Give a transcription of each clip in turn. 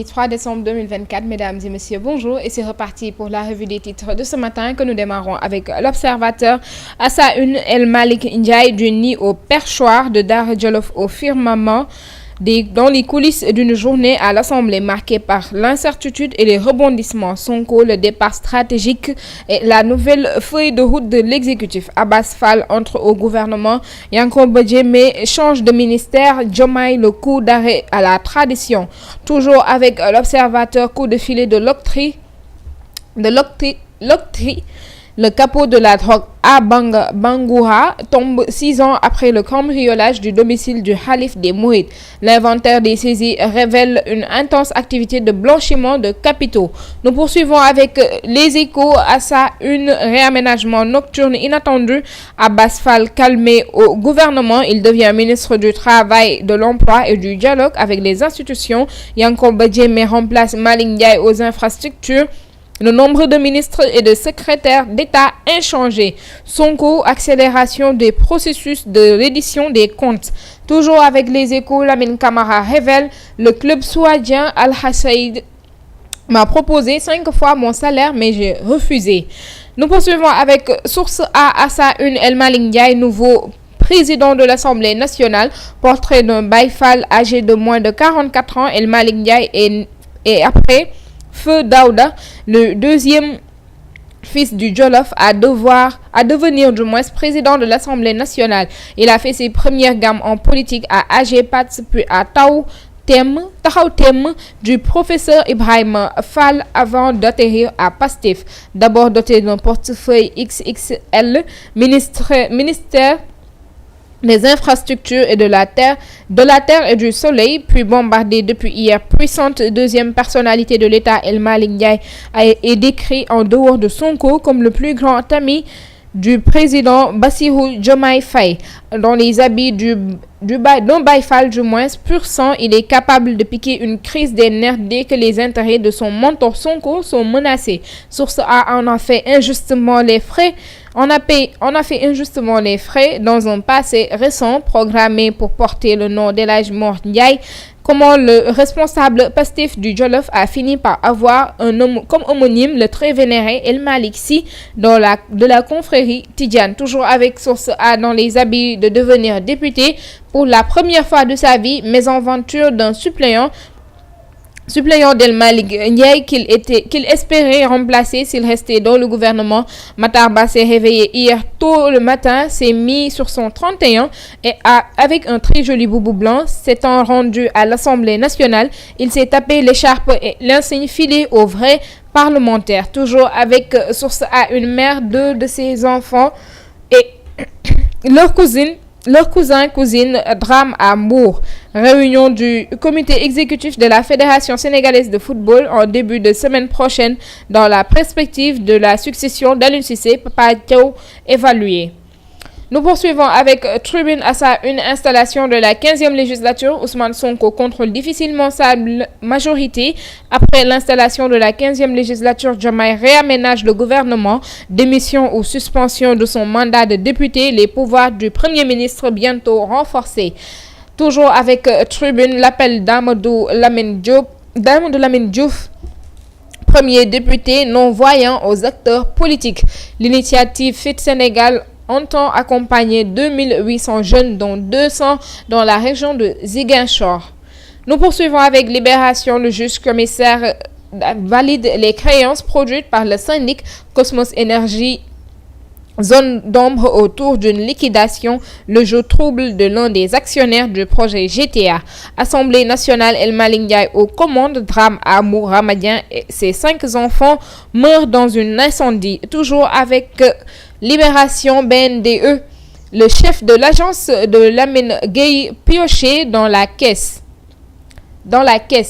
vendredi 3 décembre 2024. Mesdames et messieurs, bonjour et c'est reparti pour la revue des titres de ce matin que nous démarrons avec l'Observateur. À sa une, El Malick Ndiaye du nid au perchoir de Daara Djolof au firmament. Dans les coulisses d'une journée à l'Assemblée marquée par l'incertitude et les rebondissements, Sonko, le départ stratégique et la nouvelle feuille de route de l'exécutif. Abass Fall entre au gouvernement, Yankoba Diémé change de ministère, Diomaye le coup d'arrêt à la tradition. Toujours avec l'Observateur, coup de filet de l'octroi. Le capot de la drogue à Bangoura tombe 6 ans après le cambriolage du domicile du Khalif des Mourides. L'inventaire des saisies révèle une intense activité de blanchiment de capitaux. Nous poursuivons avec les Échos. À sa une, réaménagement nocturne inattendu. Abass Fall calmé au gouvernement. Il devient ministre du Travail, de l'Emploi et du Dialogue avec les institutions. Yankoba Diémé remplace Malick Ndiaye aux infrastructures. Le nombre de ministres et de secrétaires d'État inchangé. Sonko, accélération des processus de reddition des comptes. Toujours avec les Échos, Lamine Camara révèle le club souadien Al-Hassaïd m'a proposé 5 fois mon salaire mais j'ai refusé. Nous poursuivons avec Source A. À sa une, El Malick Ndiaye, nouveau président de l'Assemblée nationale. Portrait d'un Baye Fall âgé de moins de 44 ans. El Malick Ndiaye est après Feu Daouda, le deuxième fils du Djolof à devenir du moins président de l'Assemblée nationale. Il a fait ses premières gammes en politique à AG Pats puis à Taxaw Thème du professeur Ibrahima Fall avant d'atterrir à Pastef. D'abord doté d'un portefeuille XXL, ministère des infrastructures et de la terre et du soleil, puis bombardé depuis hier. Puissante deuxième personnalité de l'État, El Malick Ndiaye est décrit en dehors de Sonko comme le plus grand ami du président Bassirou Diomaye Faye. Dans les habits d'un Baye Fall du moins pur sang, il est capable de piquer une crise des nerfs dès que les intérêts de son mentor Sonko sont menacés. Source A en a fait injustement les frais. On a fait injustement les frais dans un passé récent programmé pour porter le nom d'El Hadj Mor Ndiaye. Comment le responsable Pastef du Djolof a fini par avoir comme homonyme le très vénéré El Malick Sy de la confrérie Tidiane. Toujours avec Source A dans les habits de devenir député pour la première fois de sa vie, mésaventure d'un suppléant d'El Malick Ndiaye qu'il espérait remplacer s'il restait dans le gouvernement. Matar Ba s'est réveillé hier tôt le matin, s'est mis sur son 31 et avec un très joli boubou blanc, s'étant rendu à l'Assemblée nationale, il s'est tapé l'écharpe et l'insigne filé aux vrais parlementaires. Toujours avec Source A, une mère, 2 de ses enfants et leur cousin-cousine drame à Mbour. Réunion du comité exécutif de la Fédération sénégalaise de football en début de semaine prochaine dans la perspective de la succession d'Aliou Cissé, Papa Thiaw évalué. Nous poursuivons avec Tribune. À sa une, installation de la 15e législature. Ousmane Sonko contrôle difficilement sa majorité. Après l'installation de la 15e législature, Diomaye réaménage le gouvernement. Démission ou suspension de son mandat de député. Les pouvoirs du Premier ministre bientôt renforcés. Toujours avec Tribune, l'appel d'Amadou Lamine Diouf, premier député non-voyant aux acteurs politiques. L'initiative Fit Sénégal entend accompagner 2800 jeunes, dont 200 dans la région de Ziguinchor. Nous poursuivons avec Libération. Le juge commissaire valide les créances produites par le syndic Cosmos Énergie. Zone d'ombre autour d'une liquidation, le jeu trouble de l'un des actionnaires du projet GTA. Assemblée nationale, El Malick Ndiaye aux commandes, drame à Mouramadien et ses 5 enfants meurent dans un incendie. Toujours avec Libération, BNDE, le chef de l'agence de Lamine Gueye pioché dans la caisse.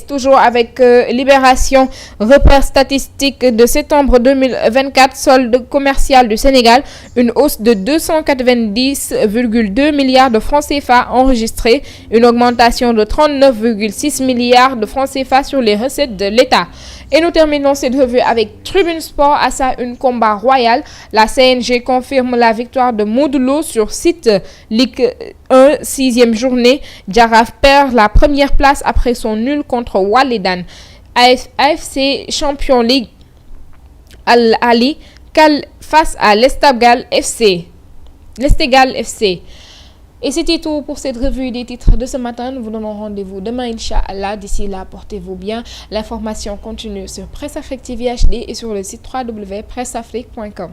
Toujours avec Libération, repère statistique de septembre 2024, solde commercial du Sénégal, une hausse de 290,2 milliards de francs CFA enregistrée, une augmentation de 39,6 milliards de francs CFA sur les recettes de l'État. Et nous terminons cette revue avec Tribune Sport. À sa une, combat royal. La CNG confirme la victoire de Modou Lo sur site Ligue 1, 6e journée. Jaraaf perd la première place après son nul contre Walidan. AFC Champions League Al Ali face à l'Esteghlal FC. Et c'était tout pour cette revue des titres de ce matin. Nous vous donnons rendez-vous demain, Inch'Allah. D'ici là, portez-vous bien. L'information continue sur Presse Afrique TV HD et sur le site www.presseafrique.com.